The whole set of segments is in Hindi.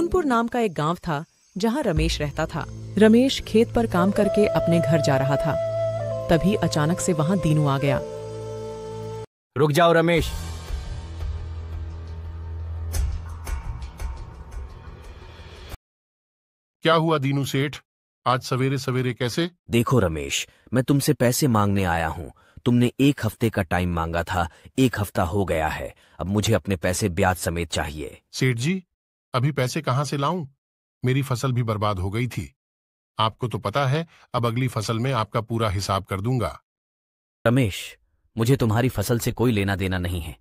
सोनपुर नाम का एक गांव था जहां रमेश रहता था। रमेश खेत पर काम करके अपने घर जा रहा था। तभी अचानक से वहां दीनू आ गया। रुक जाओ रमेश। क्या हुआ दीनू सेठ, आज सवेरे सवेरे कैसे? देखो रमेश, मैं तुमसे पैसे मांगने आया हूँ। तुमने 1 हफ्ते का टाइम मांगा था, 1 हफ्ता हो गया है। अब मुझे अपने पैसे ब्याज समेत चाहिए। सेठ जी, अभी पैसे कहाँ से लाऊं? मेरी फसल भी बर्बाद हो गई थी। आपको तो पता है, अब अगली फसल में आपका पूरा हिसाब कर दूंगा। रमेश, मुझे तुम्हारी फसल से कोई लेना देना नहीं है।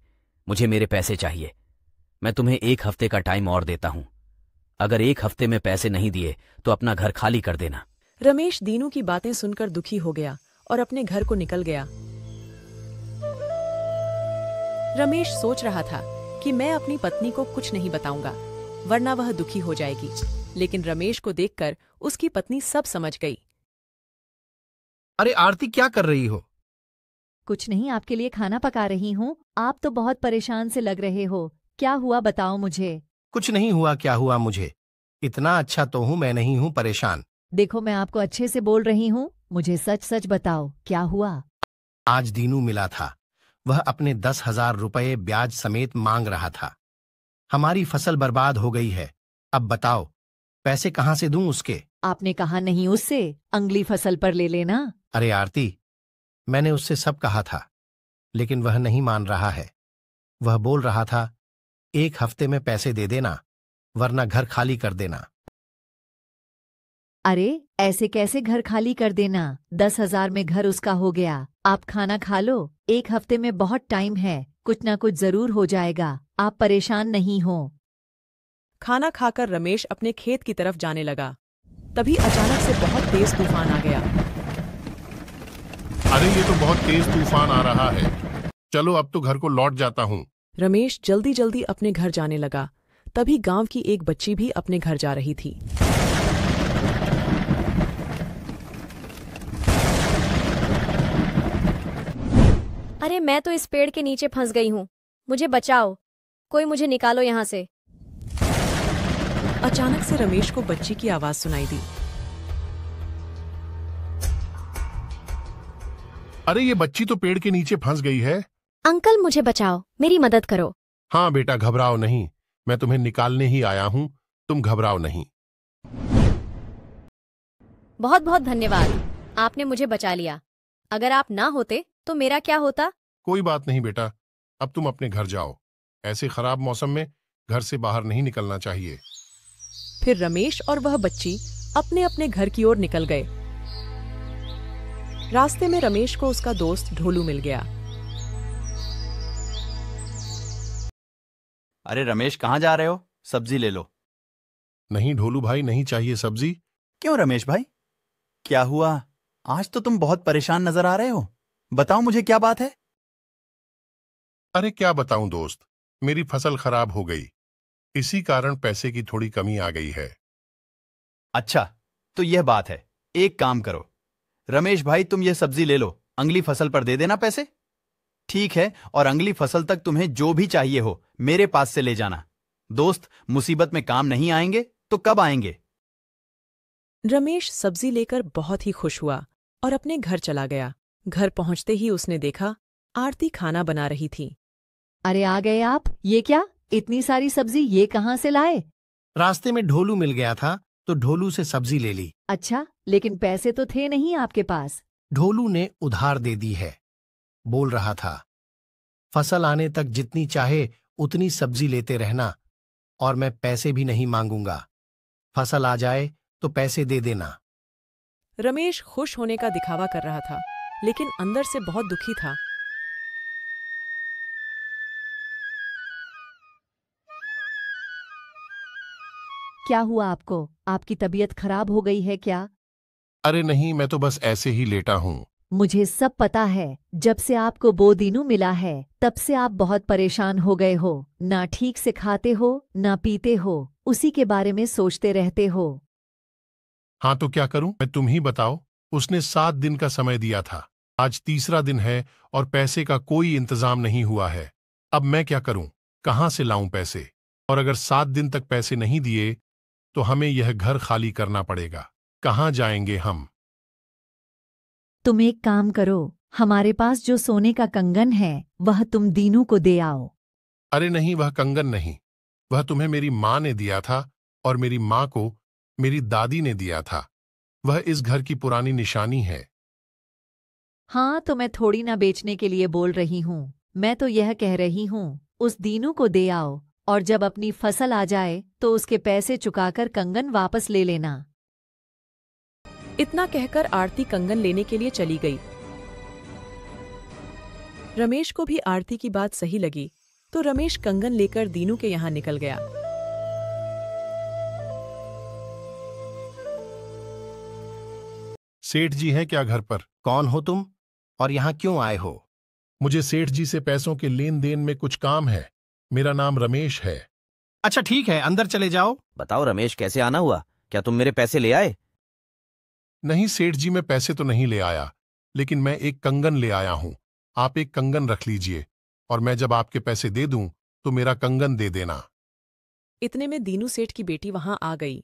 मुझे मेरे पैसे चाहिए। मैं तुम्हें 1 हफ्ते का टाइम और देता हूँ। अगर 1 हफ्ते में पैसे नहीं दिए तो अपना घर खाली कर देना। रमेश दीनू की बातें सुनकर दुखी हो गया और अपने घर को निकल गया। रमेश सोच रहा था कि मैं अपनी पत्नी को कुछ नहीं बताऊंगा, वरना वह दुखी हो जाएगी। लेकिन रमेश को देखकर उसकी पत्नी सब समझ गई। अरे आरती, क्या कर रही हो? कुछ नहीं, आपके लिए खाना पका रही हूँ। आप तो बहुत परेशान से लग रहे हो। क्या हुआ बताओ मुझे। कुछ नहीं हुआ, क्या हुआ मुझे? इतना अच्छा तो हूं, मैं नहीं हूं परेशान। देखो, मैं आपको अच्छे से बोल रही हूँ, मुझे सच सच बताओ क्या हुआ। आज दीनू मिला था। वह अपने 10,000 रुपये ब्याज समेत मांग रहा था। हमारी फसल बर्बाद हो गई है। अब बताओ, पैसे कहाँ से दूं उसके? आपने कहा नहीं उससे अगली फसल पर ले लेना। अरे आरती, मैंने उससे सब कहा था, लेकिन वह नहीं मान रहा है। वह बोल रहा था 1 हफ्ते में पैसे दे देना, वरना घर खाली कर देना। अरे ऐसे कैसे घर खाली कर देना? 10,000 में घर उसका हो गया। आप खाना खा लो, 1 हफ्ते में बहुत टाइम है, कुछ ना कुछ जरूर हो जाएगा। आप परेशान नहीं हो। खाना खाकर रमेश अपने खेत की तरफ जाने लगा। तभी अचानक से बहुत तेज तूफान आ गया। अरे ये तो बहुत तेज तूफान आ रहा है। चलो अब तो घर को लौट जाता हूँ। रमेश जल्दी जल्दी अपने घर जाने लगा। तभी गांव की एक बच्ची भी अपने घर जा रही थी। अरे मैं तो इस पेड़ के नीचे फंस गई हूँ, मुझे बचाओ, कोई मुझे निकालो यहाँ से। अचानक से रमेश को बच्ची की आवाज सुनाई दी। अरे ये बच्ची तो पेड़ के नीचे फंस गई है। अंकल मुझे बचाओ, मेरी मदद करो। हाँ बेटा, घबराओ नहीं, मैं तुम्हें निकालने ही आया हूँ, तुम घबराओ नहीं। बहुत बहुत धन्यवाद, आपने मुझे बचा लिया। अगर आप ना होते तो मेरा क्या होता? कोई बात नहीं बेटा, अब तुम अपने घर जाओ। ऐसे खराब मौसम में घर से बाहर नहीं निकलना चाहिए। फिर रमेश और वह बच्ची अपने अपने घर की ओर निकल गए। रास्ते में रमेश को उसका दोस्त ढोलू मिल गया। अरे रमेश, कहाँ जा रहे हो? सब्जी ले लो। नहीं ढोलू भाई, नहीं चाहिए सब्जी। क्यों रमेश भाई, क्या हुआ? आज तो तुम बहुत परेशान नजर आ रहे हो। बताओ मुझे, क्या बात है? अरे क्या बताऊं दोस्त, मेरी फसल खराब हो गई, इसी कारण पैसे की थोड़ी कमी आ गई है। अच्छा, तो यह बात है। एक काम करो रमेश भाई, तुम ये सब्जी ले लो, अगली फसल पर दे देना पैसे। ठीक है, और अगली फसल तक तुम्हें जो भी चाहिए हो मेरे पास से ले जाना। दोस्त मुसीबत में काम नहीं आएंगे तो कब आएंगे? रमेश सब्जी लेकर बहुत ही खुश हुआ और अपने घर चला गया। घर पहुंचते ही उसने देखा आरती खाना बना रही थी। अरे आ गए आप? ये क्या, इतनी सारी सब्जी ये कहाँ से लाए? रास्ते में ढोलू मिल गया था तो ढोलू से सब्जी ले ली। अच्छा, लेकिन पैसे तो थे नहीं आपके पास। ढोलू ने उधार दे दी है। बोल रहा था फसल आने तक जितनी चाहे उतनी सब्जी लेते रहना, और मैं पैसे भी नहीं मांगूंगा। फसल आ जाए तो पैसे दे देना। रमेश खुश होने का दिखावा कर रहा था, लेकिन अंदर से बहुत दुखी था। क्या हुआ आपको? आपकी तबीयत खराब हो गई है क्या? अरे नहीं, मैं तो बस ऐसे ही लेटा हूँ। मुझे सब पता है। जब से आपको वो दीनू मिला है तब से आप बहुत परेशान हो गए हो। ना ठीक से खाते हो ना पीते हो, उसी के बारे में सोचते रहते हो। हाँ तो क्या करूं मैं, तुम ही बताओ। उसने 7 दिन का समय दिया था, आज तीसरा दिन है और पैसे का कोई इंतजाम नहीं हुआ है। अब मैं क्या करूं, कहाँ से लाऊं पैसे? और अगर 7 दिन तक पैसे नहीं दिए तो हमें यह घर खाली करना पड़ेगा। कहाँ जाएंगे हम? तुम एक काम करो, हमारे पास जो सोने का कंगन है वह तुम दीनू को दे आओ। अरे नहीं, वह कंगन नहीं, वह तुम्हें मेरी माँ ने दिया था और मेरी माँ को मेरी दादी ने दिया था। वह इस घर की पुरानी निशानी है। हाँ, तो मैं थोड़ी ना बेचने के लिए बोल रही हूँ, मैं तो यह कह रही हूँ उस दीनू को दे आओ और जब अपनी फसल आ जाए तो उसके पैसे चुकाकर कंगन वापस ले लेना। इतना कहकर आरती कंगन लेने के लिए चली गई। रमेश को भी आरती की बात सही लगी, तो रमेश कंगन लेकर दीनू के यहाँ निकल गया। सेठ जी हैं क्या घर पर? कौन हो तुम और यहाँ क्यों आए हो? मुझे सेठ जी से पैसों के लेन देन में कुछ काम है। मेरा नाम रमेश है। अच्छा ठीक है, अंदर चले जाओ। बताओ रमेश, कैसे आना हुआ? क्या तुम मेरे पैसे ले आए? नहीं सेठ जी, मैं पैसे तो नहीं ले आया, लेकिन मैं एक कंगन ले आया हूं। आप एक कंगन रख लीजिए और मैं जब आपके पैसे दे दूं तो मेरा कंगन दे देना। इतने में दीनू सेठ की बेटी वहां आ गई।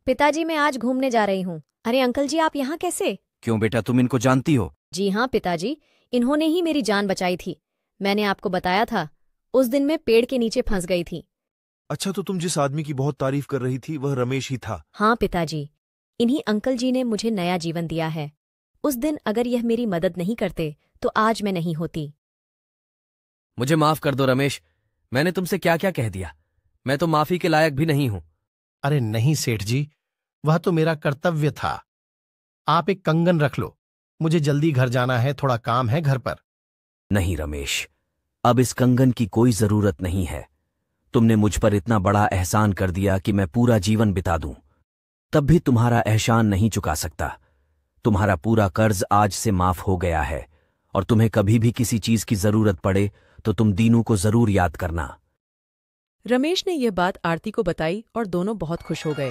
पिताजी, मैं आज घूमने जा रही हूँ। अरे अंकल जी, आप यहाँ कैसे? क्यों बेटा, तुम इनको जानती हो? जी हाँ पिताजी, इन्होंने ही मेरी जान बचाई थी। मैंने आपको बताया था, उस दिन मैं पेड़ के नीचे फंस गई थी। अच्छा, तो तुम जिस आदमी की बहुत तारीफ कर रही थी वह रमेश ही था? हाँ पिताजी, इन्हीं अंकल जी ने मुझे नया जीवन दिया है। उस दिन अगर यह मेरी मदद नहीं करते तो आज मैं नहीं होती। मुझे माफ कर दो रमेश, मैंने तुमसे क्या क्या कह दिया। मैं तो माफी के लायक भी नहीं हूं। अरे नहीं सेठ जी, वह तो मेरा कर्तव्य था। आप एक कंगन रख लो, मुझे जल्दी घर जाना है, थोड़ा काम है घर पर। नहीं रमेश, अब इस कंगन की कोई जरूरत नहीं है। तुमने मुझ पर इतना बड़ा एहसान कर दिया कि मैं पूरा जीवन बिता दूं, तब भी तुम्हारा एहसान नहीं चुका सकता। तुम्हारा पूरा कर्ज आज से माफ हो गया है और तुम्हें कभी भी किसी चीज की जरूरत पड़े तो तुम दीनू को जरूर याद करना। रमेश ने यह बात आरती को बताई और दोनों बहुत खुश हो गए।